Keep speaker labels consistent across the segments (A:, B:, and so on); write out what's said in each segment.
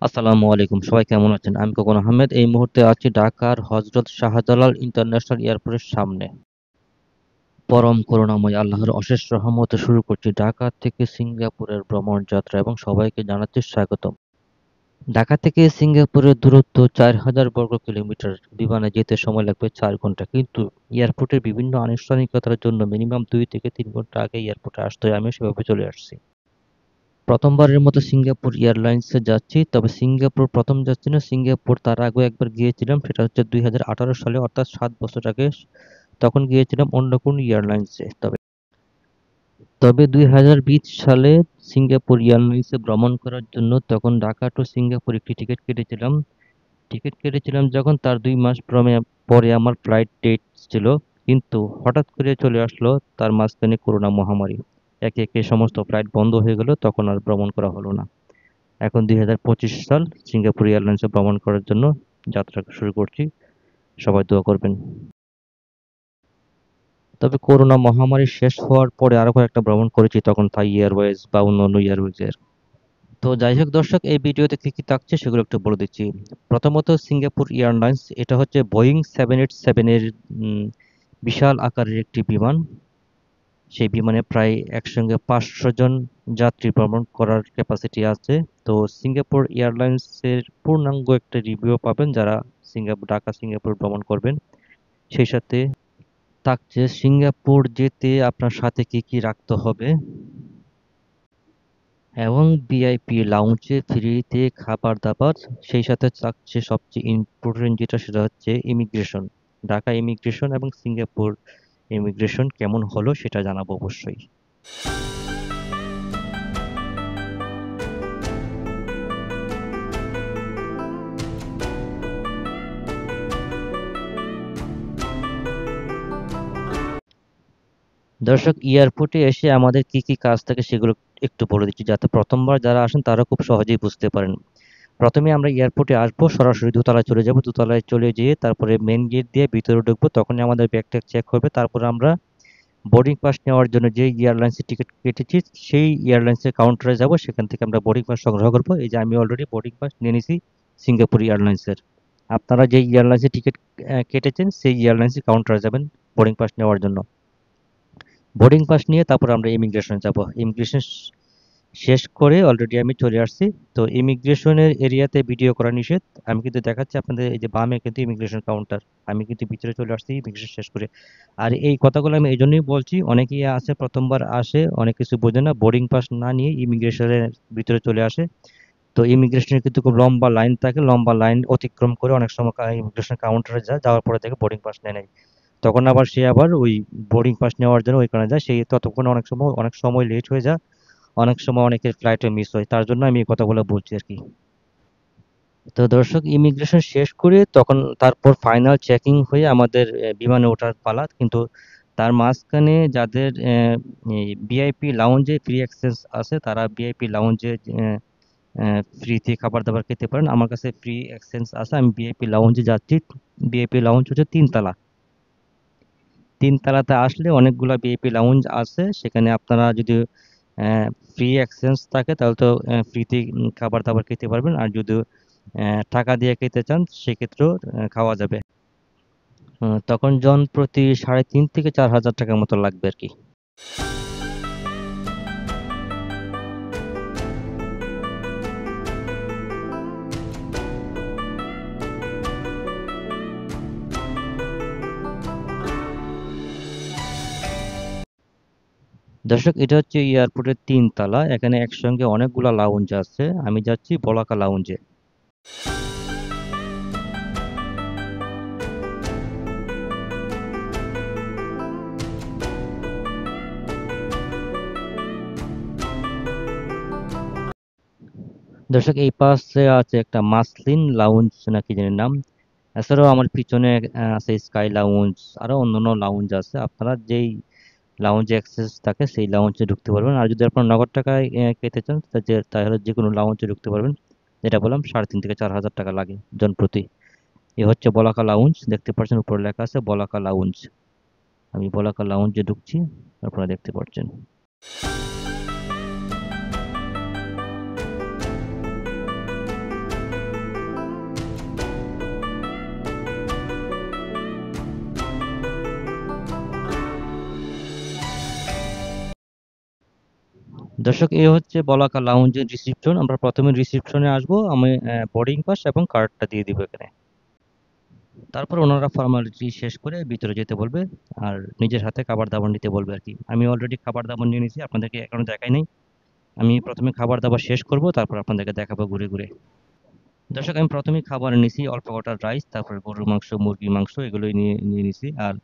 A: আসসালামু আলাইকুম, সবাই কেমন আছেন? আমি খোকন আহমেদ। এই মুহূর্তে আছি ঢাকার হজরত শাহজালাল ইন্টারন্যাশনাল এয়ারপোর্টের সামনে। পরম করুণাময় আল্লাহর অশেষ রহমতে শুরু করছি ঢাকা থেকে সিঙ্গাপুরের ভ্রমণ যাত্রা এবং সবাইকে জানাচ্ছি স্বাগতম। ঢাকা থেকে সিঙ্গাপুরের দূরত্ব 4000 বর্গ কিলোমিটার। বিমানে যেতে সময় লাগবে 4 ঘন্টা, কিন্তু এয়ারপোর্টের বিভিন্ন আনুষ্ঠানিকতার জন্য মিনিমাম 2 থেকে 3 ঘন্টা আগে এয়ারপোর্টে আসতে হয়। আমিও সেভাবে চলে আসছি। প্রথমবারের মতো সিঙ্গাপুর এয়ারলাইন্সে যাচ্ছি, তবে সিঙ্গাপুর প্রথম যাচ্ছি না, সিঙ্গাপুর তার আগেও একবার গিয়েছিলাম, সেটা হচ্ছে 2018 সালে, অর্থাৎ 7 বছর আগে। তখন গিয়েছিলাম অন্য কোন এয়ারলাইন্সে। তবে 2020 সালে সিঙ্গাপুর এয়ারলাইন্সে ভ্রমণ করার জন্য তখন ঢাকা টু সিঙ্গাপুর একটি টিকিট কেটেছিলাম। যখন তার 2 মাস পরে আমার ফ্লাইট ডেট ছিল, কিন্তু হঠাৎ করে চলে আসলো তার মাঝখানে করোনা মহামারী। একে একে সমস্ত ফ্লাইট বন্ধ হয়ে গেল, তখন আর ভ্রমণ করা হলো না। এখন 2025 সাল, সিঙ্গাপুর এয়ারলাইন্সে ভ্রমণ করার জন্য যাত্রা শুরু করছি। সবাই দোয়া করবেন। তবে করোনা মহামারী শেষ হওয়ার পরে আরো কয়েকটা ভ্রমণ করেছি, তখন থাই এয়ারওয়েজ বা অন্যান্য এয়ারওয়েজের। তো যাই হোক দর্শক, এই ভিডিওতে কি কি থাকছে সেগুলো একটু বলে দিচ্ছি। প্রথমত, সিঙ্গাপুর এয়ারলাইন্স, এটা হচ্ছে বোয়িং 787 এর বিশাল আকারের একটি বিমান। সেই বিমানে প্রায় একসঙ্গে 500 জন যাত্রী ভ্রমণ করার ক্যাপাসিটি আছে। তো সিঙ্গাপুর এয়ারলাইন্সের পূর্ণাঙ্গ একটা রিভিউ পাবেন যারা ঢাকা সিঙ্গাপুর ভ্রমণ করবেন। সেই সাথে থাকছে সিঙ্গাপুর যেতে আপনার সাথে কি কি রাখতে হবে, এবং ভিআইপি লাউঞ্জে ফ্রিতে খাবার দাবার। সেই সাথে থাকছে সবচেয়ে ইম্পর্টেন্ট যেটা, সেটা হচ্ছে ইমিগ্রেশন। ঢাকা ইমিগ্রেশন এবং সিঙ্গাপুর ইমিগ্রেশন কেমন হলো সেটা জানাবো অবশ্যই। দর্শক, এয়ারপোর্টে এসে আমাদের কি কি কাজ থাকে সেগুলো একটু বলে দিচ্ছি, যাতে প্রথমবার যারা আসেন তারা খুব সহজেই বুঝতে পারেন। প্রথমে আমরা এয়ারপোর্টে আসবো, সরাসরি দোতলায় চলে যাব। দোতলায় চলে যেয়ে তারপরে মেন গেট দিয়ে ভিতরে ঢুকবো, তখনই আমাদের ব্যাগ ট্যাগ চেক হবে। তারপরে আমরা বোর্ডিং পাস নেওয়ার জন্য যে এয়ারলাইন্সের টিকিট কেটেছি সেই এয়ারলাইন্সের কাউন্টারে যাব, সেখান থেকে আমরা বোর্ডিং পাস সংগ্রহ করবো। এই যে আমি অলরেডি বোর্ডিং পাস নিয়ে নিছি সিঙ্গাপুর এয়ারলাইন্সের। আপনারা যে এয়ারলাইন্সের টিকিট কেটেছেন সেই এয়ারলাইন্সের কাউন্টারে যাবেন বোর্ডিং পাস নেওয়ার জন্য। বোর্ডিং পাস নিয়ে তারপর আমরা ইমিগ্রেশন যাব। ইমিগ্রেশন শেষ করে অলরেডি আমি চলে আসছি। তো ইমিগ্রেশনের এরিয়াতে ভিডিও করা নিষেধ। আমি কিন্তু দেখাচ্ছি আপনাদের, এই যে বামে কিন্তু ইমিগ্রেশন কাউন্টার। আমি কিন্তু ভিতরে চলে আসছি ইমিগ্রেশন শেষ করে। আর এই কথাগুলো আমি এই জন্যই বলছি, অনেকেই আছে প্রথমবার আসে, অনেক কিছু বোঝে না, বোর্ডিং পাস না নিয়ে ইমিগ্রেশনের ভিতরে চলে আসে। তো ইমিগ্রেশনের কিন্তু খুব লম্বা লাইন থাকে, লম্বা লাইন অতিক্রম করে অনেক সময় ইমিগ্রেশন কাউন্টারে যায়, যাওয়ার পরে থেকে বোর্ডিং পাস নেয় নাই। তখন আবার সে আবার ওই বোর্ডিং পাস নেওয়ার জন্য ওইখানে যায়, সেই ততক্ষণে অনেক সময় লেট হয়ে যায়। অনেক সময় অনেকের ফ্লাইটও মিস হয়, তার জন্য আমি এই কথাগুলো বলছি আর কি। তো দর্শক, ইমিগ্রেশন শেষ করে তখন তারপর ফাইনাল চেকিং হয়ে আমাদের বিমানে ওঠার পালা। কিন্তু তার মাঝখানে যাদের ভিআইপি লাউঞ্জে ফ্রি অ্যাক্সেস আছে, তারা ভিআইপি লাউঞ্জে ফ্রিতে খাবার দাবার খেতে পারেন। আমার কাছে ফ্রি অ্যাক্সেস আছে, আমি ভিআইপি লাউঞ্জে যাচ্ছি। ভিআইপি লাউঞ্জ হচ্ছে 3 তলা। 3 তলাতে আসলে অনেকগুলা ভিআইপি লাউঞ্জ আছে, সেখানে আপনারা যদি ফ্রি অ্যাক্সেস থাকে তাহলে তো ফ্রিতে খাবার দাবার খেতে পারবেন। আর যদি টাকা দিয়ে খেতে চান সেক্ষেত্রেও খাওয়া যাবে। তখন জন প্রতি 3,500 থেকে 4,000 টাকার মতো লাগবে আর কি। দর্শক, এটা হচ্ছে এয়ারপোর্টের 3 তলা। এখানে একসঙ্গে অনেকগুলা লাউঞ্জ আছে। আমি যাচ্ছি বলাকা লাউঞ্জে। দর্শক, এই পাশে আছে একটা মাসলিন লাউঞ্জ নাকি জানি নাম। এছাড়াও আমার পিছনে আছে স্কাই লাউঞ্জ, আরো অন্যান্য লাউঞ্জ আছে। আপনারা যেই লাউঞ্জে অ্যাক্সেস থাকে সেই লাউঞ্জে ঢুকতে পারবেন। আর যদি আপনার নগদ টাকায় খেতে চান তাহলে যে কোনো লাউঞ্জে ঢুকতে পারবেন। যেটা বললাম, 3,500 থেকে 4,000 টাকা লাগে জন প্রতি। এ হচ্ছে বলাকা লাউঞ্জ, দেখতে পাচ্ছেন উপরে লেখা আছে বলাকা লাউঞ্জ। আমি বলাকা লাউঞ্জে ঢুকছি, আপনারা দেখতে পাচ্ছেন। দর্শক, এই হচ্ছে বলাকা লাউঞ্জের রিসিপশন। আমরা প্রথমে রিসিপশনে আসবো, আমি বোর্ডিং পাস এবং কার্ডটা দিয়ে দিব এখানে। তারপর ওনারা ফর্মালিটি শেষ করে ভিতরে যেতে বলবে, আর নিজের হাতে খাবার দাবার নিতে বলবে আর কি। আমি অলরেডি খাবার দাবার নিয়ে নিয়েছি, আপনাদেরকে এখনো দেখাই নাই। আমি প্রথমে খাবার দাবার শেষ করব, তারপর আপনাদেরকে দেখাবো ঘুরে ঘুরে। দর্শক, আমি প্রথমেই খাবার নিয়েছি অল্প কটা রাইস, তারপরে গরুর মাংস, মুরগির মাংস, এগুলোই নিয়ে নিয়ে নিয়েছি। আর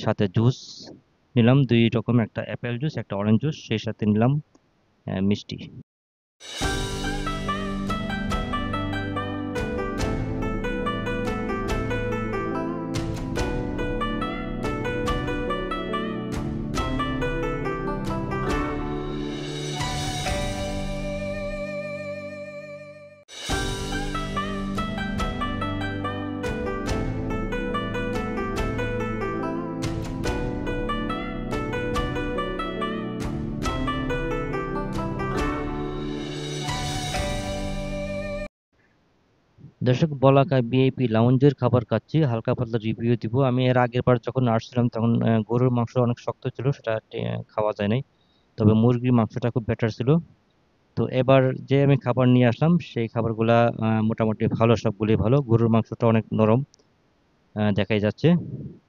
A: সাথে জুস নিলাম 2 রকম, একটা অ্যাপেল জুস, একটা অরেঞ্জ জুস, সেই সাথে নিলাম মিষ্টি। দর্শক, বলাকা ভিআইপি লাউঞ্জের খাবার খাচ্ছি, হালকা পাতলা রিভিউ দিব। আমি এর আগের বার যখন আসছিলাম তখন গরুর মাংস অনেক শক্ত ছিল, সেটা খাওয়া যায় নাই। তবে মুরগির মাংসটা খুব বেটার ছিল। তো এবার যে আমি খাবার নিয়ে আসলাম, সেই খাবারগুলা মোটামুটি ভালো, সবগুলোই ভালো। গরুর মাংসটা অনেক নরম দেখাই যাচ্ছে।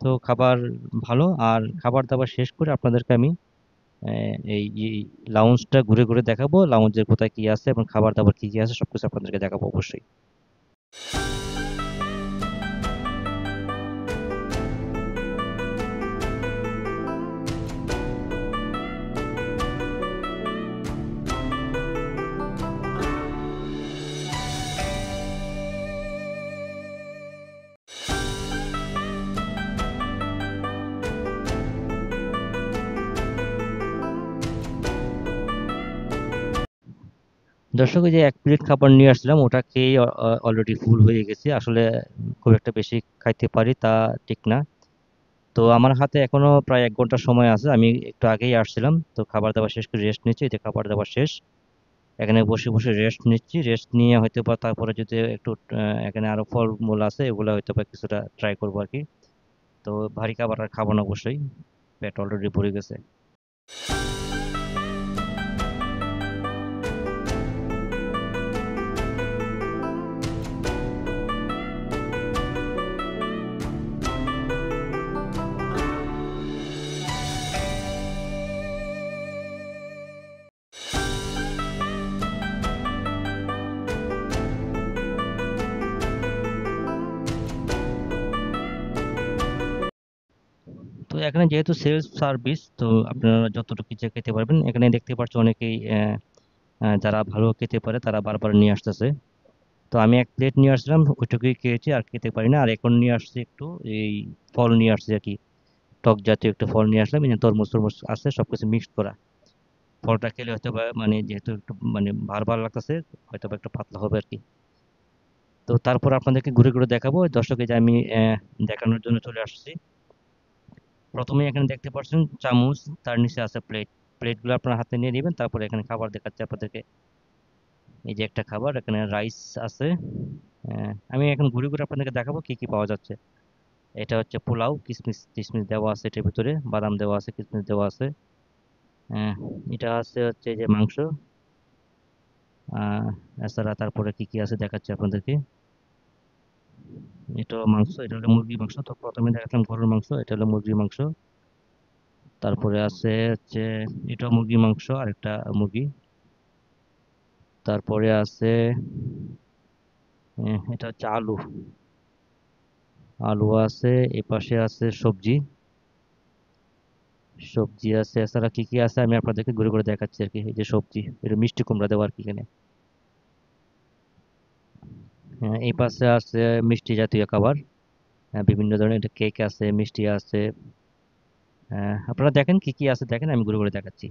A: তো খাবার ভালো। আর খাবার দাবার শেষ করে আপনাদেরকে আমি এই লাউঞ্জটা ঘুরে ঘুরে দেখাবো, লাউঞ্জের কোথায় কি আছে এবং খাবার দাবার কি কি আছে সবকিছু আপনাদেরকে দেখাবো অবশ্যই। দর্শক, ওই যে 1 প্লেট খাবার নিয়ে আসছিলাম, ওটা খেয়েই অলরেডি ফুল হয়ে গেছে। আসলে খুব একটা বেশি খাইতে পারি তা ঠিক না। তো আমার হাতে এখনো প্রায় 1 ঘন্টা সময় আছে। আমি একটু আগেই আসছিলাম, তো খাবার দাবার শেষ করে রেস্ট নিচ্ছি। এতে খাবার দাবার শেষ, এখানে বসে বসে রেস্ট নিচ্ছি। রেস্ট নিয়ে হয়তো বা তারপরে যদি একটু এখানে আরো ফলমূল আছে, এগুলো হয়তো বা কিছুটা ট্রাই করবো আর কি। তো ভারী খাবার আর খাবো না অবশ্যই, পেট অলরেডি ভরে গেছে। তো এখানে যেহেতু সেলফ সার্ভিস, তো আপনারা যতটুকু ইচ্ছা খেতে পারবেন। এখানে দেখতে পাচ্ছ অনেকেই যারা ভালো খেতে পারে তারা বারবার নিয়ে আসতেছে। তো আমি 1 প্লেট নিয়ে আসলাম, ওইটুকুই খেয়েছি, আর খেতে পারি না। আর এখন নিয়ে আসছি একটু এই ফল নিয়ে আসছি আর কি, টক জাতীয় একটা ফল নিয়ে আসলাম। এই যে তরমুজ টরমুজ আছে, সবকিছু মিক্সড করা। ফলটা খেলে হয়তো বা মানে যেহেতু একটু মানে ভার ভার লাগতেছে, হয়তো বা একটু পাতলা হবে আর কি। তো তারপর আপনাদেরকে ঘুরে ঘুরে দেখাবো। দর্শকে যে আমি দেখানোর জন্য চলে আসছি। প্রথমে এখানে দেখতে পাচ্ছেন চামচ, তার নিচে আছে প্লেট। প্লেটগুলো আপনার হাতে নিয়ে নেবেন, তারপরে এখানে খাবার দেখাচ্ছে আপনাদেরকে। এই যে একটা খাবার, এখানে রাইস আছে। আমি এখন ঘুরে ঘুরে আপনাদেরকে দেখাবো কি কি পাওয়া যাচ্ছে। এটা হচ্ছে পোলাও, কিশমিশ টিশমিশ দেওয়া আছে এটার ভিতরে, বাদাম দেওয়া আছে, কিশমিশ দেওয়া আছে। আহ, এটা আছে হচ্ছে যে মাংস। এছাড়া তারপরে কি কি আছে দেখাচ্ছি আপনাদেরকে। এটা মাংস, এটা হলো মুরগির মাংস। তো প্রথমে দেখালাম গরুর মাংস, এটা হলো মুরগির মাংস। তারপরে আছে হচ্ছে এটা মুরগির মাংস আর একটা মুরগি। তারপরে আছে এটা হচ্ছে আলু, আলু আছে। এ পাশে আছে সবজি, সবজি আছে। এছাড়া কি কি আছে আমি আপনাদেরকে ঘুরে ঘুরে দেখাচ্ছি আর কি। এই যে সবজি, এটা মিষ্টি কুমড়া দেওয়া আর কি এখানে। এই পাশে আছে মিষ্টি জাতীয় খাবার, বিভিন্ন ধরনের কেক আছে, মিষ্টি আছে। আপনারা দেখেন কি কি আছে, দেখেন আমি ঘুরে ঘুরে দেখাচ্ছি।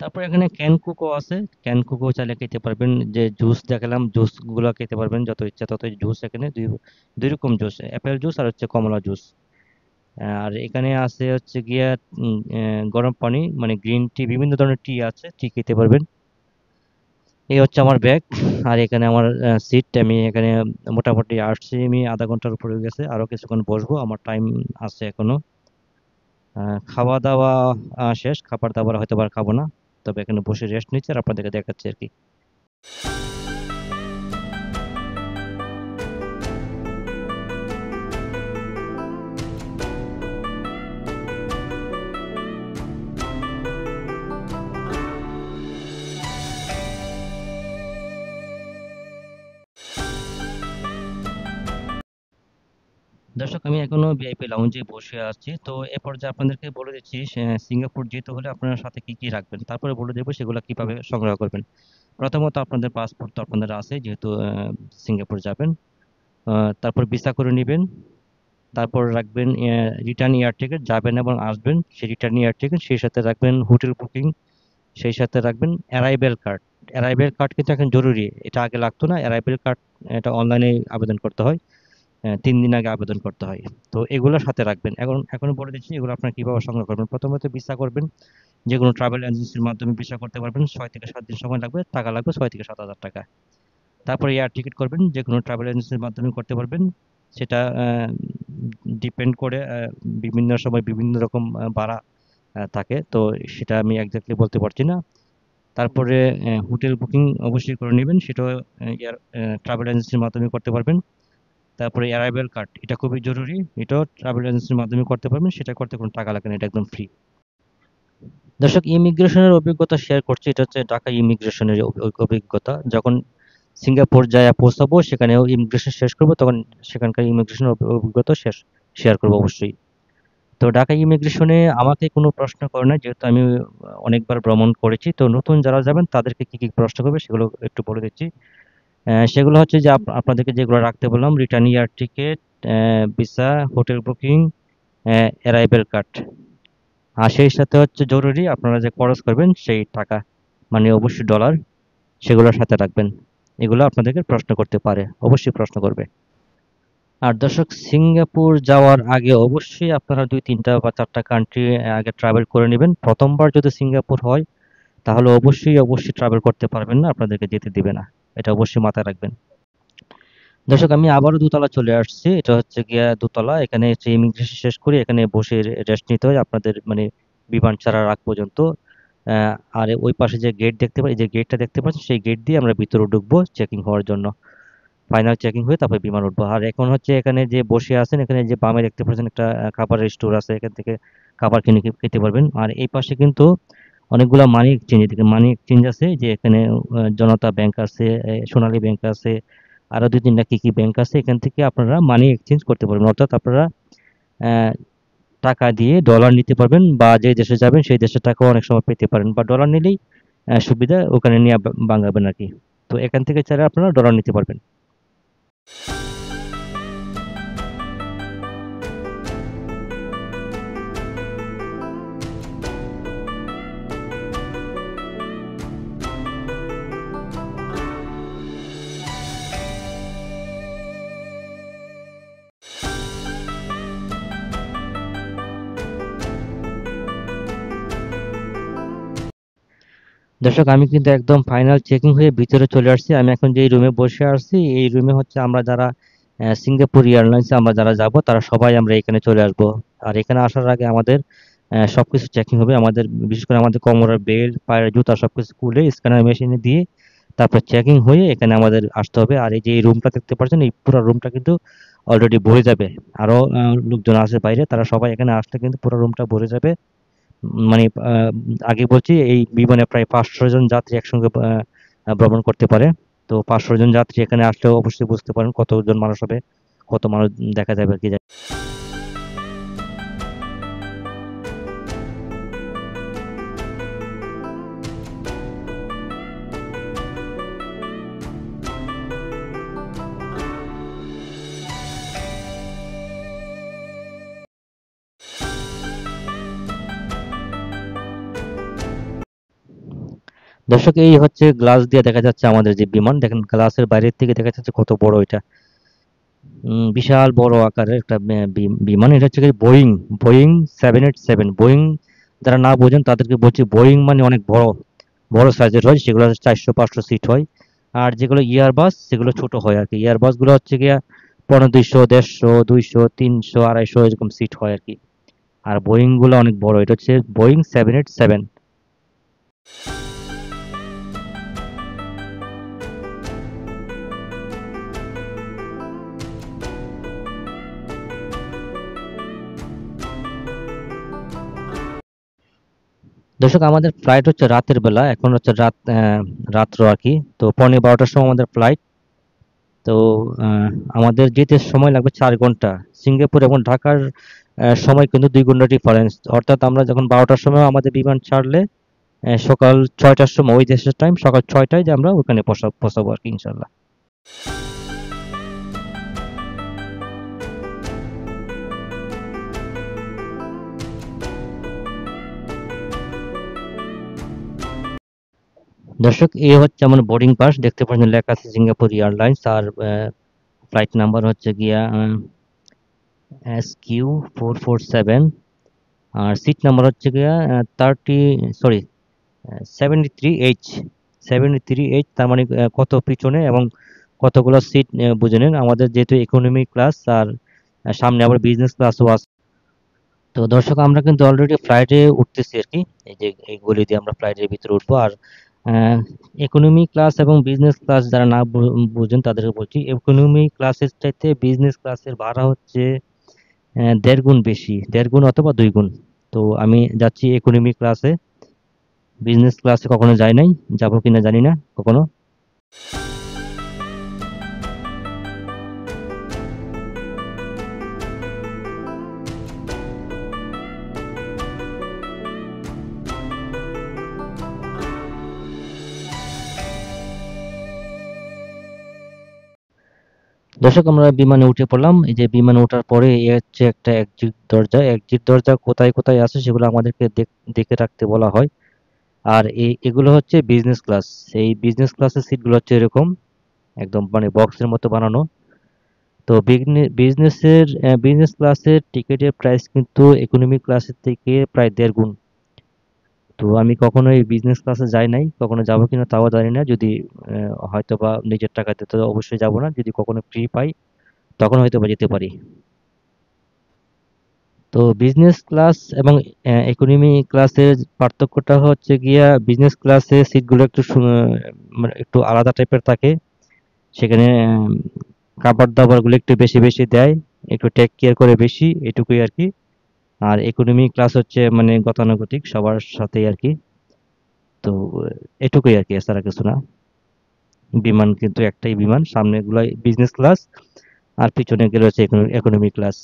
A: তারপর এখানে ক্যান কোকো আছে, ক্যান কোকো চাইলে খেতে পারবেন। যে জুস দেখালাম, জুস গুলা খেতে পারবেন যত ইচ্ছা তত জুস। এখানে দুই দুই রকম জুস, অ্যাপেল জুস আর হচ্ছে কমলা জুস। আর এখানে আছে হচ্ছে গিয়া গরম পানি, মানে গ্রিন টি, বিভিন্ন ধরনের টি আছে, টি খেতে পারবেন। এই হচ্ছে আমার ব্যাগ। আর এখানে আমার সিট। আমি এখানে মোটামুটি আসছি, আমি আধা ঘন্টার উপরে হয়ে গেছে, আরো কিছুক্ষণ বসবো, আমার টাইম আছে এখনো। খাওয়া দাওয়া শেষ, খাবার দাবার হয়তো আর খাবো না, তবে এখানে বসে রেস্ট নিচ্ছি আর আপনাদেরকে দেখাচ্ছি আর কি। দর্শক, আমি এখনো ভিআইপি লাউঞ্জে বসে আছি। তো এ পর্যায়ে আপনাদেরকে বলে দিচ্ছি, সিঙ্গাপুর যেতে হলে আপনার সাথে কি কি রাখবেন, তারপরে বলে দেবো সেগুলো কিভাবে সংগ্রহ করবেন। প্রথমত আপনাদের পাসপোর্ট তো আপনাদের আছে, যেহেতু সিঙ্গাপুর যাবেন। তারপর ভিসা করে নেবেন। তারপর রাখবেন রিটার্ন এয়ার টিকিট, যাবেন এবং আসবেন সেই রিটার্ন এয়ার টিকিট, সেই সাথে রাখবেন হোটেল বুকিং, সেই সাথে রাখবেন অ্যারাইভেল কার্ড। অ্যারাইভেল কার্ড কিন্তু এখন জরুরি, এটা আগে লাগতো না। অ্যারাইভেল কার্ড এটা অনলাইনে আবেদন করতে হয়, ৩ দিন আগে আবেদন করতে হয়। তো এগুলো সাথে রাখবেন। এখন বলে দিচ্ছি এগুলো আপনারা কিভাবে সংগ্রহ করবেন। প্রথমত ভিসা করবেন, যে কোনো ট্রাভেল এজেন্সির মাধ্যমে ভিসা করতে পারবেন। 6 থেকে 7 দিন সময় লাগবে, টাকা লাগবে 6 থেকে 7 হাজার টাকা। তারপরে এয়ার টিকিট করবেন, যে কোনো ট্রাভেল এজেন্সির মাধ্যমে করতে পারবেন। সেটা ডিপেন্ড করে, বিভিন্ন সময় বিভিন্ন রকম ভাড়া থাকে, তো সেটা আমি একজাক্টলি বলতে পারছি না। তারপরে হোটেল বুকিং অবশ্যই করে নেবেন, সেটাও এয়ার ট্রাভেল এজেন্সির মাধ্যমে করতে পারবেন। তারপরে অ্যারাইভেল কার্ড, এটা খুবই জরুরি, এটাও ট্রাভেল এজেন্সির মাধ্যমে করতে পারবেন, সেটা করতে কোনো টাকা লাগে না, এটা একদম ফ্রি। দর্শক, ইমিগ্রেশনের অভিজ্ঞতা শেয়ার করছি। এটা হচ্ছে ঢাকা ইমিগ্রেশনের অভিজ্ঞতা। যখন সিঙ্গাপুর যায় পৌঁছাবো, সেখানেও ইমিগ্রেশন শেষ করবো, তখন সেখানকার ইমিগ্রেশনের অভিজ্ঞতা শেয়ার করবো অবশ্যই। তো ঢাকা ইমিগ্রেশনে আমাকে কোনো প্রশ্ন করে না, যেহেতু আমি অনেকবার ভ্রমণ করেছি। তো নতুন যারা যাবেন তাদেরকে কি কি প্রশ্ন করবে সেগুলো একটু বলে দিচ্ছি। সেগুলো হচ্ছে যে আপনাদেরকে যেগুলো রাখতে বললাম: return air ticket, visa, hotel booking, arrival card. আর সেই সাথে হচ্ছে জরুরি আপনারা যে খরচ করবেন সেই টাকা, মানে অবশ্যই ডলার, সেগুলোর সাথে রাখবেন। এগুলো আপনাদেরকে প্রশ্ন করতে পারে, অবশ্যই প্রশ্ন করবে। আর দর্শক, সিঙ্গাপুর যাওয়ার আগে অবশ্যই আপনারা 2, 3 বা 4টা কান্ট্রি আগে ট্রাভেল করে নেবেন। প্রথমবার যদি সিঙ্গাপুর হয় তাহলে অবশ্যই ট্রাভেল করতে পারবেন না, আপনাদেরকে যেতে দিবে না, এটা অবশ্যই মাথায় রাখবেন। দর্শক, আমি আবারও দোতলা চলে আসছি। এটা হচ্ছে গিয়া দোতলা। এখানে হচ্ছে ইমিগ্রেশন শেষ করে এখানে বসে রেস্ট নিতে হয় আপনাদের, মানে বিমান ছাড়ার আগ পর্যন্ত। আর ওই পাশে যে গেট দেখতে পাই, যে গেটটা দেখতে পাচ্ছেন, সেই গেট দিয়ে আমরা ভিতরে ঢুকবো চেকিং হওয়ার জন্য। ফাইনাল চেকিং হয়ে তারপরে বিমান উঠবো। আর এখন হচ্ছে এখানে যে বসে আছেন, এখানে যে বামে দেখতে পাচ্ছেন একটা খাবারের স্টোর আছে, এখান থেকে খাবার কিনে খেতে পারবেন। আর এই পাশে কিন্তু অনেকগুলা মানি এক্সচেঞ্জ, এদিকে মানি এক্সচেঞ্জ আছে, যে এখানে জনতা ব্যাংক আছে, সোনালী ব্যাংক আছে, আরো 2, 3টা কি কি ব্যাংক আছে। এখান থেকে আপনারা মানি এক্সচেঞ্জ করতে পারবেন, অর্থাৎ আপনারা আহ, টাকা দিয়ে ডলার নিতে পারবেন, বা যে দেশে যাবেন সেই দেশের টাকাও অনেক সময় পেতে পারেন, বা ডলার নিলেই সুবিধা, ওখানে নিয়ে বাঙাবেন আর কি। তো এখান থেকে চাইলে আপনারা ডলার নিতে পারবেন। দর্শক, আমি কিন্তু একদম ফাইনাল চেকিং হয়ে ভিতরে চলে আসছি। আমি এখন যে রুমে বসে আছি, এই রুমে হচ্ছে আমরা যারা সিঙ্গাপুর এয়ারলাইন্সে আমরা যারা যাব, তারা সবাই আমরা এখানে চলে আসব। আর এখানে আসার আগে আমাদের সবকিছু চেকিং হবে। আমাদের বিশেষ করে আমাদের কোমরের বেল্ট, পায়ের জুতা সবকিছু খুলে স্ক্যানার মেশিনে দিয়ে তারপর চেকিং হয়ে এখানে আমাদের আসতে হবে। আর এই যে এই রুমটা দেখতে পাচ্ছেন, এই পুরো রুমটা কিন্তু অলরেডি ভরে যাবে। আরো লোকজন আছে বাইরে, তারা সবাই এখানে আসলে কিন্তু পুরো রুমটা ভরে যাবে। মানে আগে বলছি, এই বিমানে প্রায় 500 জন যাত্রী একসঙ্গে ভ্রমণ করতে পারে। তো 500 জন যাত্রী এখানে আসলেও অবশ্যই বুঝতে পারেন কতজন মানুষ হবে, কত মানুষ দেখা যাবে আর কি। দর্শক, এই হচ্ছে গ্লাস দিয়ে দেখা যাচ্ছে আমাদের যে বিমান, দেখেন গ্লাসের বাইরের থেকে দেখা যাচ্ছে কত বড় এটা। বিশাল বড় আকারের একটা বিমান। এটা হচ্ছে বোয়িং, বোয়িং 787। বোয়িং যারা না বোঝেন তাদেরকে বলছি, বোয়িং মানে অনেক বড় বড় সাইজের হয়, সেগুলো 400-500 সিট হয়। আর যেগুলো ইয়ারবাস সেগুলো ছোট হয় আর কি। ইয়ারবাস গুলো হচ্ছে গিয়া 1500, 150, 200, 300, 250 এরকম সিট হয় আর কি। আর বোয়িং গুলো অনেক বড়। এটা হচ্ছে বোয়িং 787। দর্শক, আমাদের ফ্লাইট হচ্ছে রাতের বেলা, এখন হচ্ছে রাত্র আর কি। তো 12:15টার সময় আমাদের ফ্লাইট। তো আহ, আমাদের যেতে সময় লাগবে 4 ঘন্টা। সিঙ্গাপুর এবং ঢাকার সময় কিন্তু 2 ঘন্টা ডিফারেন্স। অর্থাৎ আমরা যখন 12টার সময় আমাদের বিমান ছাড়লে সকাল 6টার সময় ওই দেশের টাইম সকাল 6টায় যে আমরা ওখানে পৌঁছাবো আর কি, ইনশাল্লাহ। দর্শক, এই হচ্ছে আমার বোর্ডিং পাস, দেখতে পাচ্ছেন লেখা আছে সিঙ্গাপুর এয়ারলাইন্স। আর ফ্লাইট নাম্বার হচ্ছে গিয়া SQ447। আর সিট নাম্বার হচ্ছে গিয়া 73H। 73H তার মানে কত পিছনে এবং কতগুলো সিট বুঝে নেন। আমাদের যেহেতু ইকোনমি ক্লাস, আর সামনে আবার বিজনেস ক্লাসও আছে। তো দর্শক, আমরা কিন্তু অলরেডি ফ্লাইটে উঠতেছি আর কি। এই যে এই গলি দিয়ে আমরা ফ্লাইটের ভিতরে উঠবো। আর ইকোনমি ক্লাস এবং বিজনেস ক্লাস যারা না বুঝেন তাদেরকে বলছি, ইকোনমি ক্লাসের চাইতে বিজনেস ক্লাসের ভাড়া হচ্ছে 1.5 গুণ বেশি, 1.5 গুণ অথবা 2 গুণ। তো আমি যাচ্ছি ইকোনমি ক্লাসে, বিজনেস ক্লাসে কখনো যাই নাই, যাবো কিনা জানি না কখনো। দর্শক, আমরা বিমানে উঠে পড়লাম। এই যে বিমানে ওঠার পরে এ হচ্ছে একটা এক্সিট দরজা। এক্সিট দরজা কোথায় কোথায় আছে সেগুলো আমাদেরকে দেখে রাখতে বলা হয়। আর এগুলো হচ্ছে বিজনেস ক্লাস। এই বিজনেস ক্লাসের সিটগুলো হচ্ছে এরকম, একদম মানে বক্সের মতো বানানো। তো বিজনেস ক্লাসের টিকিটের প্রাইস কিন্তু ইকোনমি ক্লাসের থেকে প্রায় 1.5 গুণ। তো আমি কখনো এই বিজনেস ক্লাসে যাই নাই, কখনো যাবো কিনা তাও জানি না। যদি হয়তো বা নিজের টাকাতে তো অবশ্যই যাব না, যদি কখনো ফ্রি পাই তখন হয়তো বা যেতে পারি। তো বিজনেস ক্লাস এবং ইকোনমি ক্লাসের পার্থক্যটা হচ্ছে গিয়া, বিজনেস ক্লাসে সিটগুলো মানে একটু আলাদা টাইপের থাকে। সেখানে খাবার দাবার গুলো একটু বেশি বেশি দেয়, একটু টেক কেয়ার করে বেশি, এটুকুই আর কি। আর ইকোনমি ক্লাস হচ্ছে মানে গতানুগতিক সবার সাথেই আর কি। তো এটুকুই আর কি, এছাড়া কিছু না। বিমান কিন্তু একটাই বিমান, সামনে গুলাই বিজনেস ক্লাস আর পিছনে গেলে হচ্ছে ইকোনমি ক্লাস।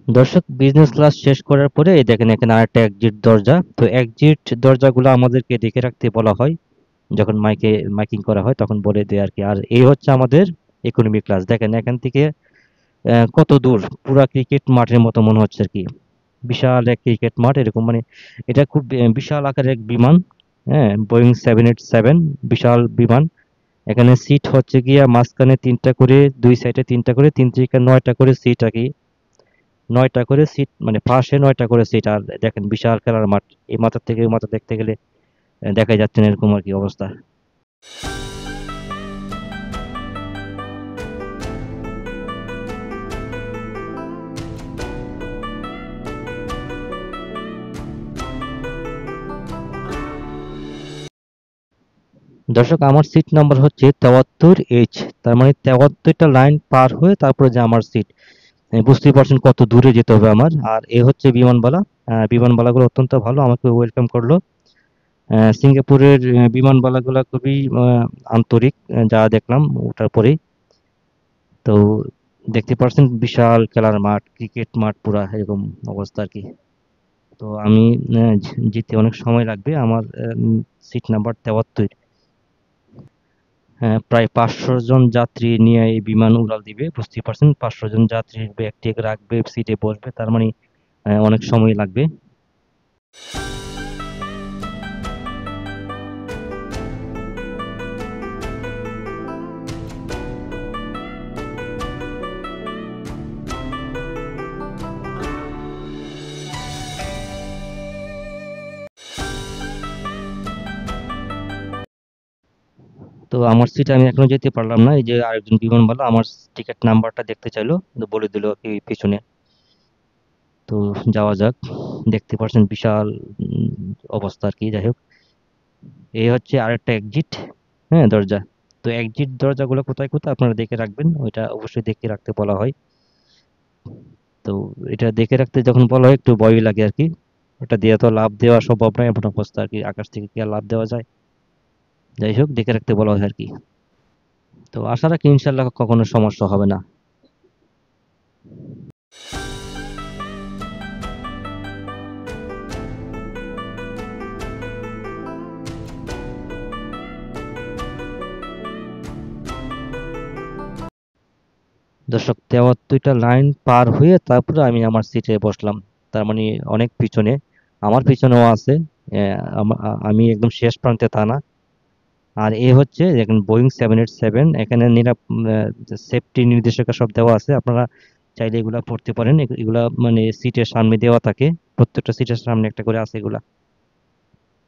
A: দর্শক, বিজনেস ক্লাস শেষ করার পরে এই দেখেন এখানে আরেকটা এক্সিট দরজা। তো এক্সিট দরজাগুলো আমাদেরকে দেখে রাখতে বলা হয়, যখন মাইকিং করা হয় তখন বলে দেয় আর কি। আর এই হচ্ছে আমাদের ইকোনমি ক্লাস। দেখেন এখান থেকে কত দূর, পুরা ক্রিকেট মাঠের মতো মনে হচ্ছে আর কি। বিশাল এক ক্রিকেট মাঠ এরকম, মানে এটা খুব বিশাল আকারের এক বিমান। হ্যাঁ, বোয়িং 787, বিশাল বিমান। এখানে সিট হচ্ছে গিয়া মাঝখানে 3টা করে, দুই সাইডে 3টা করে, 3 থেকে 9টা করে সিট আর কি। 9টা করে সিট মানে পাশে 9টা করে সিট। আর দেখেন বিশাল খেলার মাঠ, এই মাথা থেকে ওই মাথা দেখতে গেলে দেখা যাচ্ছে না এরকম আর কি অবস্থা। দর্শক, আমার সিট নাম্বার হচ্ছে 73H। তার মানে 73টা লাইন পার হয়ে তারপরে যে আমার সিট। বুঝতেই পারছেন কত দূরে যেতে হবে আমার। আর এ হচ্ছে বিমানবালা। বিমানবালাগুলো অত্যন্ত ভালো, আমাকে ওয়েলকাম করলো। সিঙ্গাপুরের বিমানবালাগুলো খুবই আন্তরিক, যা দেখলাম ওটার পরেই। তো দেখতে পাচ্ছেন বিশাল খেলার মাঠ, ক্রিকেট মাঠ পুরা এরকম অবস্থা আর কি। তো আমি যেতে অনেক সময় লাগবে। আমার সিট নাম্বার 73। হ্যাঁ, প্রায় 500 জন যাত্রী নিয়ে এই বিমান উড়াল দিবে, বুঝতেই পারছেন। 500 জন যাত্রী ব্যাগ রাখবে, সিটে বসবে, তার মানে অনেক সময় লাগবে। তো আমার সিটে আমি এখনো যেতে পারলাম না। এই যে আরেকজন বিমানবালা আমার টিকিট নাম্বারটা দেখতে চাইলো, তো বলে দিল কি পিছনে। তো যাওয়া যাক। দেখতে পাচ্ছেন বিশাল অবস্থা আর কি। যাই হোক, এই হচ্ছে আরেকটা এক্সিট। হ্যাঁ, দরজা। তো এক্সিট দরজাগুলো কোথায় কোথায় আপনারা দেখে রাখবেন, ওইটা অবশ্যই দেখে রাখতে বলা হয়। তো এটা দেখে রাখতে যখন বলা হয় একটু ভয়ই লাগে আর কি। ওটা দিয়ে তো লাভ দেওয়া সম্ভব নয়, এমন অবস্থা আর কি। আকাশ থেকে কি আর লাভ দেওয়া যায়? যাই হোক, দেখে রাখতে বলা হয় আর কি। তো আশা রাখি ইনশাল্লাহ কখনো সমস্যা হবে না। দর্শক, 73টা লাইন পার হয়ে তারপরে আমি আমার সিটে বসলাম। তার মানে অনেক পিছনে। আমার পিছনেও আছে। আমি একদম শেষ প্রান্তে তা না। আর এ হচ্ছে দেখেন বোয়িং 787। এখানে সেফটি নির্দেশিকা সব দেওয়া আছে, আপনারা চাইলে এগুলা পড়তে পারেন। এগুলা মানে সিটের সামনে দেওয়া থাকে। প্রত্যেকটা সিটের সামনে একটা করে আছে এগুলা,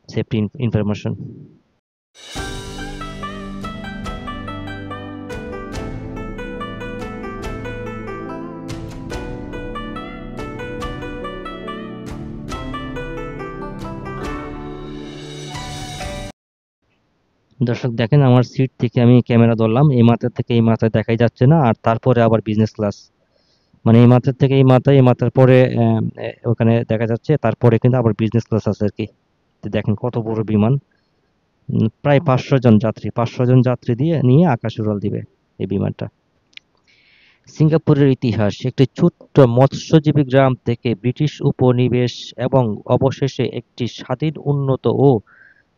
A: সেফটি ইনফরমেশন। দর্শক দেখেন, আমার সিট থেকে আমি ক্যামেরা ধরলাম, এই মাথা থেকে এই মাথায় দেখাই যাচ্ছে না। আর তারপরে আবার বিজনেস ক্লাস, মানে এই মাথার থেকে এই মাথার পরে ওখানে দেখা যাচ্ছে, তারপরে কিন্তু আবার বিজনেস ক্লাস আছে আর কি। তো দেখেন কত বড় বিমান। প্রায় 500 জন যাত্রী দিয়ে নিয়ে আকাশে উড়াল দিবে এই বিমানটা। সিঙ্গাপুরের ইতিহাস: একটি ছোট্ট মৎস্যজীবী গ্রাম থেকে ব্রিটিশ উপনিবেশ এবং অবশেষে একটি স্বাধীন, উন্নত ও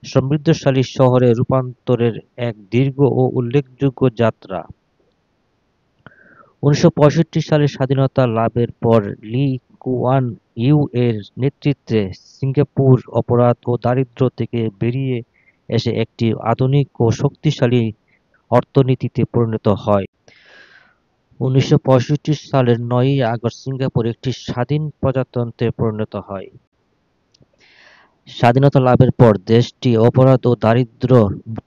A: সমৃদ্ধশালী শহরে রূপান্তরের এক দীর্ঘ ও উল্লেখযোগ্য যাত্রা। ১৯৬৫ সালে স্বাধীনতা লাভের পর লি কুয়ান ইউ এর নেতৃত্বে সিঙ্গাপুর অপরাধ ও দারিদ্র্য থেকে বেরিয়ে এসে একটি আধুনিক ও শক্তিশালী অর্থনীতিতে পরিণত হয়। ১৯৬৫ সালের ৯ই আগস্ট সিঙ্গাপুর একটি স্বাধীন প্রজাতন্ত্রে পরিণত হয়। স্বাধীনতা লাভের পর দেশটি অপরাধ ও দারিদ্র্য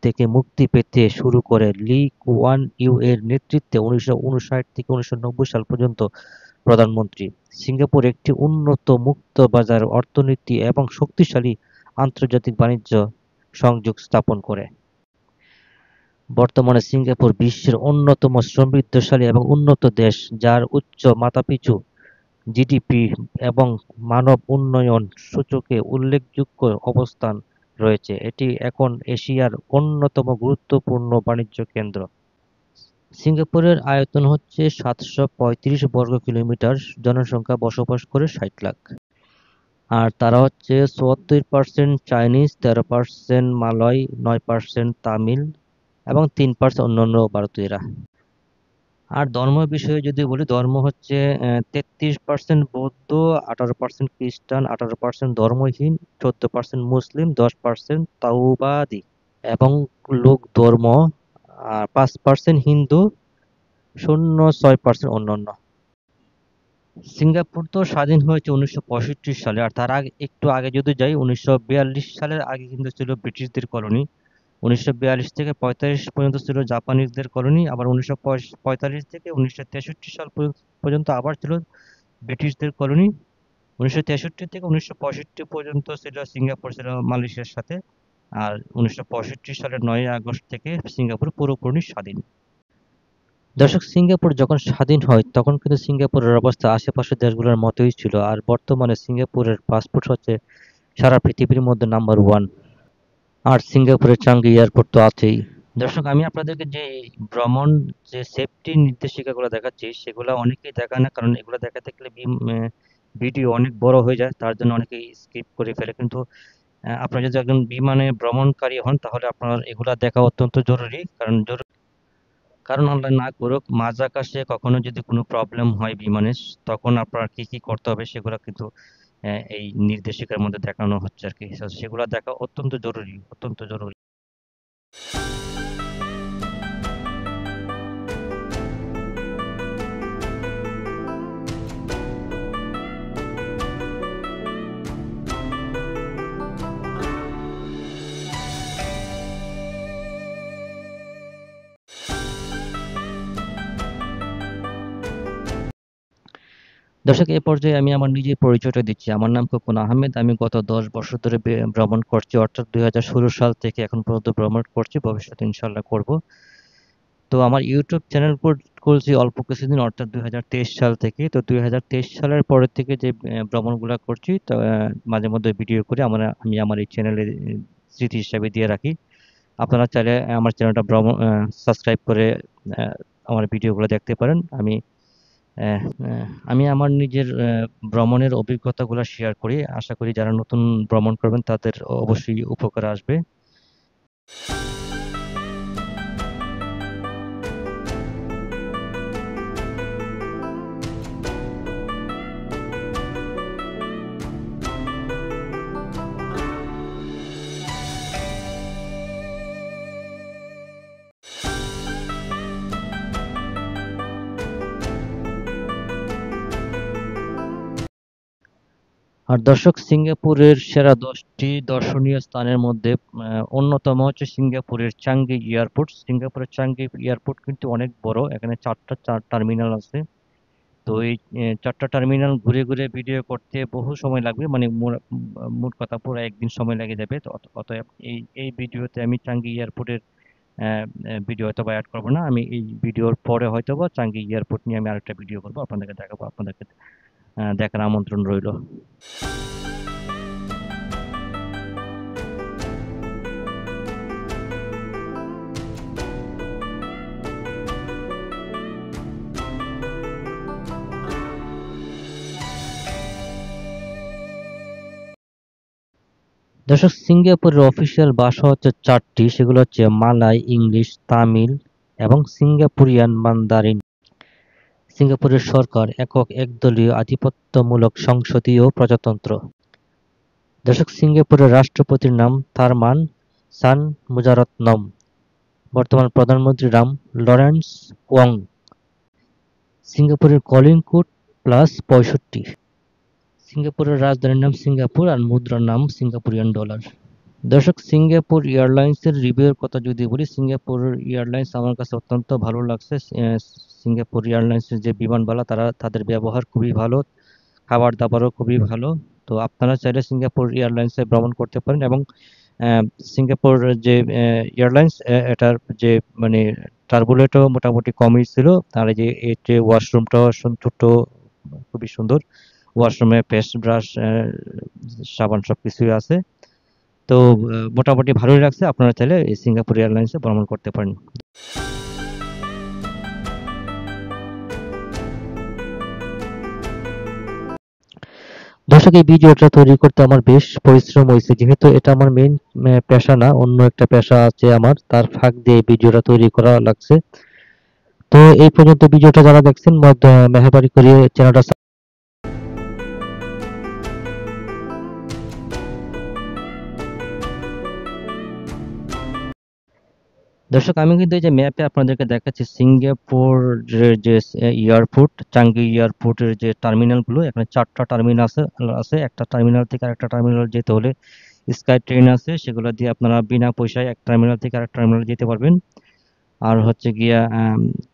A: থেকে মুক্তি পেতে শুরু করে লি কুয়ান ইউ এর নেতৃত্বে ১৯৫৯ থেকে ১৯৯০ সাল পর্যন্ত প্রধানমন্ত্রী। সিঙ্গাপুর একটি উন্নত মুক্ত বাজার অর্থনীতি এবং শক্তিশালী আন্তর্জাতিক বাণিজ্য সংযোগ স্থাপন করে। বর্তমানে সিঙ্গাপুর বিশ্বের অন্যতম সমৃদ্ধশালী এবং উন্নত দেশ, যার উচ্চ মাথাপিছু জিডিপি এবং মানব উন্নয়ন সূচকে উল্লেখযোগ্য অবস্থান রয়েছে। এটি এখন এশিয়ার অন্যতম গুরুত্বপূর্ণ বাণিজ্য কেন্দ্র। সিঙ্গাপুরের আয়তন হচ্ছে ৭৩৫ বর্গ কিলোমিটার, জনসংখ্যা বসবাস করে ৬০ লাখ। আর তারা হচ্ছে ৭৪% চাইনিজ, ১৩% মালয়, ৯% তামিল এবং ৩% অন্যান্য ভারতীয়রা। আর ধর্ম বিষয়ে যদি বলি, ধর্ম হচ্ছে ৩৩% বৌদ্ধ, ১৮% খ্রিস্টান, ১৮% ধর্মহীন, ১৪% মুসলিম, ১০% তাওবাদী এবং লোক ধর্ম, আর ৫% হিন্দু, ০.৬% অন্যান্য। সিঙ্গাপুর তো স্বাধীন হয়েছে ১৯৬৫ সালে। আর তার আগে, একটু আগে যদি যাই, ১৯৪২ সালের আগে কিন্তু ছিল ব্রিটিশদের কলোনি। ১৯৪২ থেকে ৪৫ পর্যন্ত ছিল জাপানিজদের কলোনি। আবার ১৯৪৫ থেকে ১৯৬৩ সাল পর্যন্ত আবার ছিল ব্রিটিশদের কলোনি। ১৯৬৩ থেকে ১৯৬৫ পর্যন্ত ছিল সিঙ্গাপুর ছিল মালয়েশিয়ার সাথে। আর 1965 সালের 9 আগস্ট থেকে সিঙ্গাপুর পুরোপুরি স্বাধীন। দর্শক, সিঙ্গাপুর যখন স্বাধীন হয় তখন কিন্তু সিঙ্গাপুরের অবস্থা আশেপাশের দেশগুলোর মতোই ছিল। আর বর্তমানে সিঙ্গাপুরের পাসপোর্ট হচ্ছে সারা পৃথিবীর মধ্যে নাম্বার ওয়ান। আর সিঙ্গাপুরের চাঙ্গি এয়ারপোর্ট তো আছেই। দর্শক, আমি আপনাদেরকে যে ভ্রমণ যে সেফটি নির্দেশিকাগুলো দেখাচ্ছি সেগুলো অনেকেই দেখায় না, কারণ এগুলো দেখাতে গেলে ভিডিও অনেক বড় হয়ে যায়, তার জন্য অনেকেই স্কিপ করে ফেলে। কিন্তু আপনারা যদি একজন বিমানে ভ্রমণকারী হন তাহলে আপনার এগুলা দেখা অত্যন্ত জরুরি। কারণ আল্লাহ না করুক মাঝ আকাশে কখনো যদি কোনো প্রবলেম হয় বিমানে, তখন আপনার কি কি করতে হবে সেগুলো কিন্তু এই নির্দেশিকার মধ্যে দেখানো হচ্ছে আর কি। সেগুলো দেখা অত্যন্ত জরুরি, অত্যন্ত জরুরি। দর্শক, এই পর্যায়ে আমি আমার নিজের পরিচয়টা দিচ্ছি। আমার নাম খোকন আহমেদ। আমি গত 10 বছর ধরে ভ্রমণ করছি, অর্থাৎ 2016 সাল থেকে এখন পর্যন্ত ভ্রমণ করছি, ভবিষ্যতে ইনশাল্লাহ করব। তো আমার ইউটিউব চ্যানেল খুলছি অল্প কিছুদিন, অর্থাৎ 2023 সাল থেকে। তো 2023 সালের পরের থেকে যে ভ্রমণগুলো করছি, তো মাঝে মধ্যে ভিডিও করে আমি আমার এই চ্যানেলে স্মৃতি হিসাবে দিয়ে রাখি। আপনারা চাইলে আমার চ্যানেলটা সাবস্ক্রাইব করে আমার ভিডিওগুলো দেখতে পারেন। আমি আমার নিজের ভ্রমণের অভিজ্ঞতাগুলো শেয়ার করি। আশা করি যারা নতুন ভ্রমণ করবেন তাদের অবশ্যই উপকারে আসবে। আর দর্শক, সিঙ্গাপুরের সেরা 10টি দর্শনীয় স্থানের মধ্যে অন্যতম হচ্ছে সিঙ্গাপুরের চাঙ্গি এয়ারপোর্ট। সিঙ্গাপুরের চাঙ্গি এয়ারপোর্ট কিন্তু অনেক বড়, এখানে চার টার্মিনাল আছে। তো এই 4টা টার্মিনাল ঘুরে ঘুরে ভিডিও করতে বহু সময় লাগবে, মানে মোট কথা পুরো একদিন সময় লেগে যাবে। তো অতএব এই ভিডিওতে আমি চাঙ্গি এয়ারপোর্টের ভিডিও হয়তো বা অ্যাড করবো না। আমি এই ভিডিওর পরে হয়তো বা চাঙ্গি এয়ারপোর্ট নিয়ে আমি আরেকটা ভিডিও করবো, আপনাদেরকে দেখাবো। আপনাদেরকে দেখার আমন্ত্রণ রইল। দর্শক, সিঙ্গাপুরের অফিসিয়াল ভাষা হচ্ছে 4টি, সেগুলো হচ্ছে মালয়, ইংলিশ, তামিল এবং সিঙ্গাপুরিয়ান মান্দারিন। সিঙ্গাপুরের সরকার একক একদলীয় আধিপত্যমূলক সংসদীয় প্রজাতন্ত্র। দর্শক, সিঙ্গাপুরের রাষ্ট্রপতির নাম থারমান সানমুজারত্নম। বর্তমান প্রধানমন্ত্রীর নাম লরেন্স ওয়াং। সিঙ্গাপুরের কলিং কোড +65। সিঙ্গাপুরের রাজধানীর নাম সিঙ্গাপুর আর মুদ্রার নাম সিঙ্গাপুরিয়ান ডলার। দর্শক, সিঙ্গাপুর এয়ারলাইন্সের রিভিউয়ের কথা যদি বলি, সিঙ্গাপুর এয়ারলাইন্স আমার কাছে অত্যন্ত ভালো লাগছে। সিঙ্গাপুর এয়ারলাইন্সের যে বিমানবালা তাদের ব্যবহার খুবই ভালো, খাবার দাবারও খুবই ভালো। তো আপনারা চাইলে সিঙ্গাপুর এয়ারলাইন্সে ভ্রমণ করতে পারেন। এবং সিঙ্গাপুর যে এয়ারলাইন্স, এটার যে মানে টার্বুলেটও মোটামুটি কমই ছিল। আর এই যে এর যে ওয়াশরুমটাও ছোট্ট, খুবই সুন্দর। ওয়াশরুমে পেস্ট ব্রাশ, সাবান সবকিছুই আছে। তো মোটামুটি ভালোই লাগছে। আপনারা চাইলে এই সিঙ্গাপুর এয়ারলাইন্সে ভ্রমণ করতে পারেন। দর্শক, এই ভিডিওটা তৈরি করতে আমার বেশ পরিশ্রম হয়েছে, যেহেতু এটা আমার মেইন পেশা না, অন্য একটা পেশা আছে আমার, তার ফাঁক দিয়ে ভিডিওটা তৈরি করা লাগছে। তো এই পর্যন্ত ভিডিওটা যারা দেখছেন মেহরবানি করে চ্যানেলটা। দর্শক, আমি কিন্তু এই যে ম্যাপে আপনাদেরকে দেখাচ্ছি সিঙ্গাপুরের যে এয়ারপোর্ট, চাঙ্গি এয়ারপোর্টের যে টার্মিনালগুলো, এখানে 4টা টার্মিনাল আছে। একটা টার্মিনাল থেকে আরেকটা টার্মিনাল যেতে হলে স্কাই ট্রেন আছে, সেগুলো দিয়ে আপনারা বিনা পয়সায় এক টার্মিনাল থেকে আরেক টার্মিনালে যেতে পারবেন। আর হচ্ছে গিয়া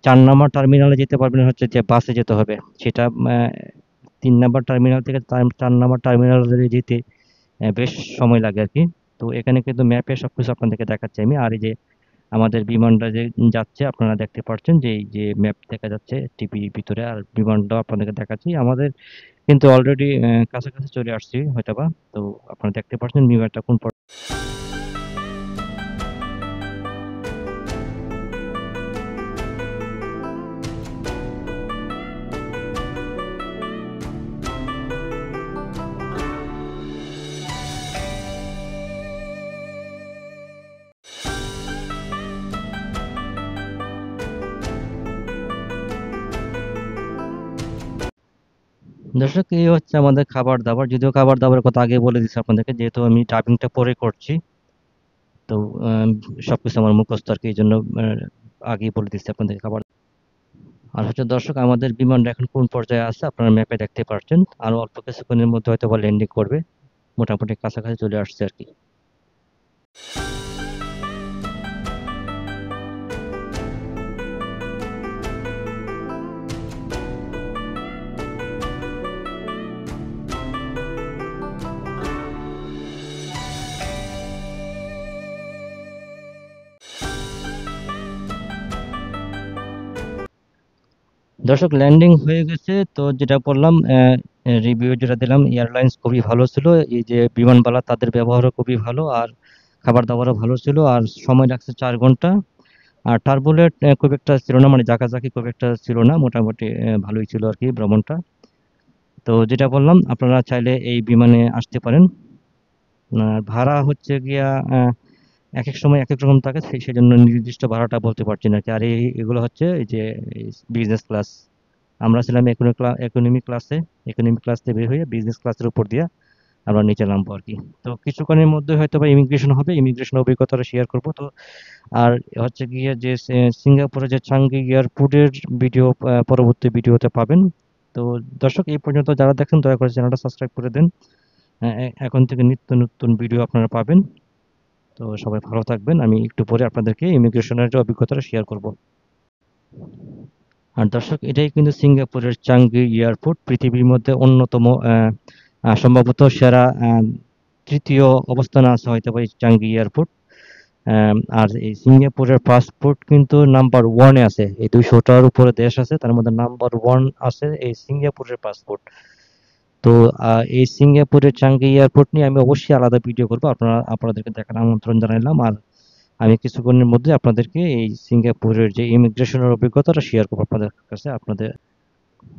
A: 4 নম্বর টার্মিনালে যেতে পারবেন হচ্ছে যে বাসে যেতে হবে, সেটা 3 নম্বর টার্মিনাল থেকে 4 নম্বর টার্মিনালে যেতে বেশ সময় লাগে আর কি। তো এখানে কিন্তু ম্যাপে সবকিছু আপনাদেরকে দেখাচ্ছি আমি। আর এই যে আমাদের বিমানটা যে যাচ্ছে আপনারা দেখতে পাচ্ছেন যে এই যে ম্যাপ দেখা যাচ্ছে টিভির ভিতরে, আর বিমানটাও আপনাদেরকে দেখাচ্ছি। আমাদের কিন্তু অলরেডি কাছাকাছি চলে আসছি হয়তোবা। তো আপনারা দেখতে পাচ্ছেন বিমানটা কোন দর্শক, এই হচ্ছে আমাদের খাবার দাবার। যদিও খাবার দাবারের কথা আগে বলে দিচ্ছি আপনাদেরকে, যেহেতু আমি ডাবিংটা পরে করছি। তো আহ, সবকিছু আমার মুখস্থ আর কি, এই জন্য আগেই বলে দিচ্ছি আপনাদের খাবার। আর হচ্ছে দর্শক, আমাদের বিমানটা এখন কোন পর্যায়ে আছে আপনারা ম্যাপে দেখতে পাচ্ছেন। আরো অল্প কিছুক্ষণের মধ্যে হয়তো বা ল্যান্ডিং করবে, মোটামুটি কাছাকাছি চলে আসছে আর কি। দর্শক, ল্যান্ডিং হয়ে গেছে। তো যেটা বললাম, রিভিউ যেটা দিলাম, এয়ারলাইন্স খুবই ভালো ছিল। এই যে বিমানবালা, তাদের ব্যবহারও খুবই ভালো, আর খাবার দাবারও ভালো ছিল। আর সময় লাগছে 4 ঘন্টা। আর টার্বুলেন্ট খুব একটা ছিল না, মানে জাকাজাকি খুব একটা ছিল না, মোটামুটি ভালোই ছিল আর কি ভ্রমণটা। তো যেটা বললাম, আপনারা চাইলে এই বিমানে আসতে পারেন। আর ভাড়া হচ্ছে গিয়া এক এক সময় এক এক রকম থাকে, সেই জন্য নির্দিষ্ট ভাড়াটা বলতে পারছি না আর কি। আর এগুলো হচ্ছে এই যে বিজনেস ক্লাস। আমরা ছিলাম ইকোনমি ক্লাসে। ইকোনমি ক্লাস থেকে বের হয়ে বিজনেস ক্লাসের উপর দিয়ে আমরা নিচে নামবো আর কি। তো কিছুক্ষণের মধ্যে হয়তো বা ইমিগ্রেশন হবে, ইমিগ্রেশন অভিজ্ঞতাটা শেয়ার করবো। তো আর হচ্ছে গিয়ে যে সিঙ্গাপুরে যে চাঙ্গি এয়ারপোর্টের ভিডিও পরবর্তী ভিডিওতে পাবেন। তো দর্শক, এই পর্যন্ত যারা দেখেন দয়া করে চ্যানেলটা সাবস্ক্রাইব করে দেন। এখন থেকে নিত্য নতুন ভিডিও আপনারা পাবেন। তো সবাই ভালো থাকবেন। আমি একটু পরে আপনাদেরকে ইমিগ্রেশনের যে অভিজ্ঞতাটা শেয়ার করব। আর দর্শক, এটাই কিন্তু সিঙ্গাপুরের চাঙ্গি এয়ারপোর্ট, পৃথিবীর মধ্যে অন্যতম সম্ভবত সেরা তৃতীয় অবস্থানে আছে হয়তো বা এই চাঙ্গি এয়ারপোর্ট। আর এই সিঙ্গাপুরের পাসপোর্ট কিন্তু নাম্বার 1-এ আছে। এই 200টার উপরে দেশ আছে, তার মধ্যে নাম্বার 1 আছে এই সিঙ্গাপুরের পাসপোর্ট। তো এই সিঙ্গাপুরের চাঙ্গি এয়ারপোর্ট নিয়ে আমি অবশ্যই আলাদা ভিডিও করবো, আপনাদেরকে দেখার আমন্ত্রণ জানাইলাম। আর আমি কিছুক্ষণের মধ্যে আপনাদেরকে এই সিঙ্গাপুরের যে ইমিগ্রেশনের অভিজ্ঞতাটা শেয়ার করবো আপনাদের কাছে।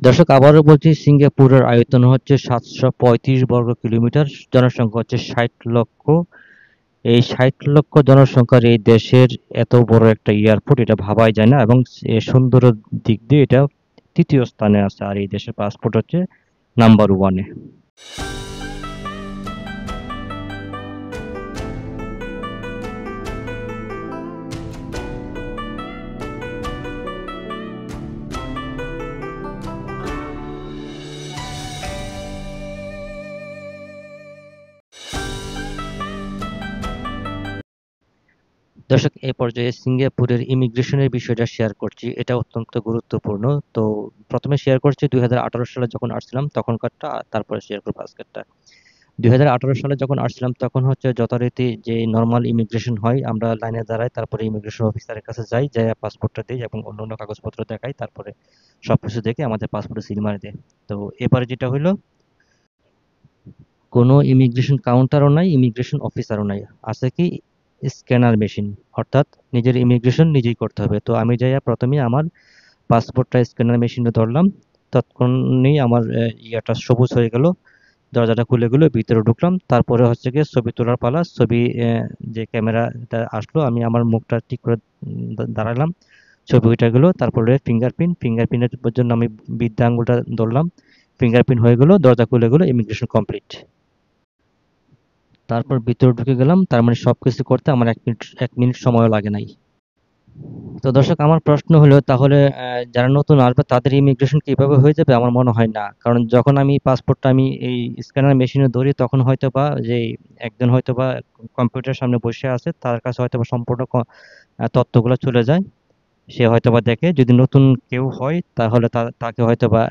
A: দর্শক, আবারও বলছি, সিঙ্গাপুরের আয়তন হচ্ছে 735 বর্গ কিলোমিটার, জনসংখ্যা হচ্ছে 60 লক্ষ। এই 60 লক্ষ জনসংখ্যার এই দেশের এত বড় একটা এয়ারপোর্ট, এটা ভাবাই যায় না। এবং সৌন্দর্যের দিক দিয়ে এটা তৃতীয় স্থানে আছে, আর এই দেশের পাসপোর্ট হচ্ছে নাম্বার 1-এ। দর্শক, এই পর্যায়ে সিঙ্গাপুরের ইমিগ্রেশনের বিষয়টা শেয়ার করছি, এটা অত্যন্ত গুরুত্বপূর্ণ। তো প্রথমে শেয়ার করছি 2018 সালে যখন আসছিলাম তখনকারটা, আর তারপরে শেয়ার করবো আজকেরটা। 2018 সালে যখন আসছিলাম তখন হচ্ছে যথারীতি যে নর্মাল ইমিগ্রেশন হয়, আমরা লাইনে দাঁড়াই, তারপরে ইমিগ্রেশন অফিসারের কাছে যাই, যাই পাসপোর্টটা দিই এবং অন্যান্য কাগজপত্র দেখাই, তারপরে সবকিছু দেখে আমাদের পাসপোর্টে সিল মারি দেয়। তো এবারে যেটা হইলো, কোনো ইমিগ্রেশন কাউন্টারও নাই, ইমিগ্রেশন অফিসারও নাই। আছে কি? Scanner machine. অর্থাৎ নিজের ইমিগ্রেশন নিজেই করতে হবে। তো আমি যাইয়া প্রথমে আমার পাসপোর্টটা স্ক্যানার মেশিনে ধরলাম, তৎক্ষণেই আমার ইয়াটা সবুজ হয়ে গেল, দরজাটা খুলে গেল, ভিতরে ঢুকলাম। তারপরে হচ্ছে গিয়ে ছবি তোলার পালা। ছবি যে ক্যামেরাটা আসলো, আমি আমার মুখটা ঠিক করে দাঁড়ালাম, ছবি উঠে গেলো। তারপরে ফিঙ্গারপ্রিন্টের জন্য আমি বৃদ্ধা আঙুলটা ধরলাম, ফিঙ্গারপ্রিন্ট হয়ে গেলো, দরজা খুলে গেলো, ইমিগ্রেশন কমপ্লিট। তারপর ভিতরে ঢুকে গেলাম। তার মানে সবকিছু করতে আমার 1 মিনিট সময়ও লাগে নাই। তো দর্শক, আমার প্রশ্ন হলো তাহলে যারা নতুন আসবে তাদের ইমিগ্রেশন কিভাবে হয়ে যাবে? আমার মনে হয় না। কারণ যখন আমি পাসপোর্টটা আমি এই স্ক্যানার মেশিনে ধরি, তখন হয়তো বা যে একজন হয়তো বা কম্পিউটার সামনে বসে আছে, তার কাছে হয়তো বা সম্পূর্ণ তথ্যগুলো চলে যায়। সে হয়তো বা দেখে, যদি নতুন কেউ হয় তাহলে তাকে হয়তো বা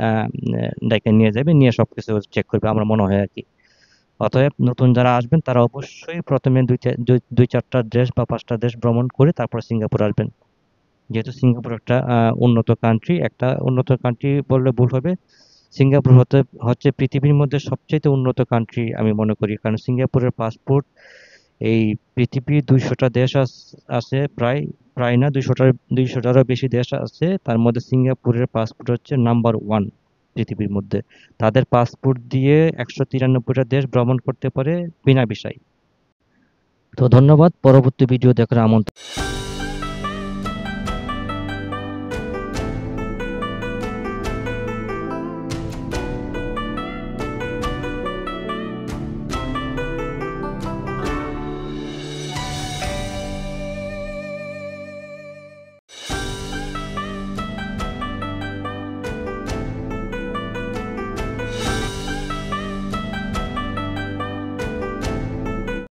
A: ডেকে নিয়ে যাবে, নিয়ে সবকিছু চেক করবে, আমার মনে হয় আর কি। অতএব নতুন যারা আসবেন তারা অবশ্যই প্রথমে 2-4টা দেশ বা 5টা দেশ ভ্রমণ করে তারপর সিঙ্গাপুর আসবেন। যেহেতু সিঙ্গাপুর একটা উন্নত কান্ট্রি, একটা উন্নত কান্ট্রি বললে ভুল হবে। সিঙ্গাপুর হচ্ছে পৃথিবীর মধ্যে সবচেয়ে উন্নত কান্ট্রি আমি মনে করি, কারণ সিঙ্গাপুরের পাসপোর্ট এই পৃথিবীর 200টা দেশ আছে, প্রায় প্রায় না 200টারও বেশি দেশ আছে, তার মধ্যে সিঙ্গাপুরের পাসপোর্ট হচ্ছে নাম্বার ওয়ান পৃথিবীর মধ্যে। তাদের পাসপোর্ট দিয়ে 193টা দেশ ভ্রমণ করতে পারে বিনা ভিসায়। তো ধন্যবাদ, পরবর্তী ভিডিও দেখার আমন্ত্রণ।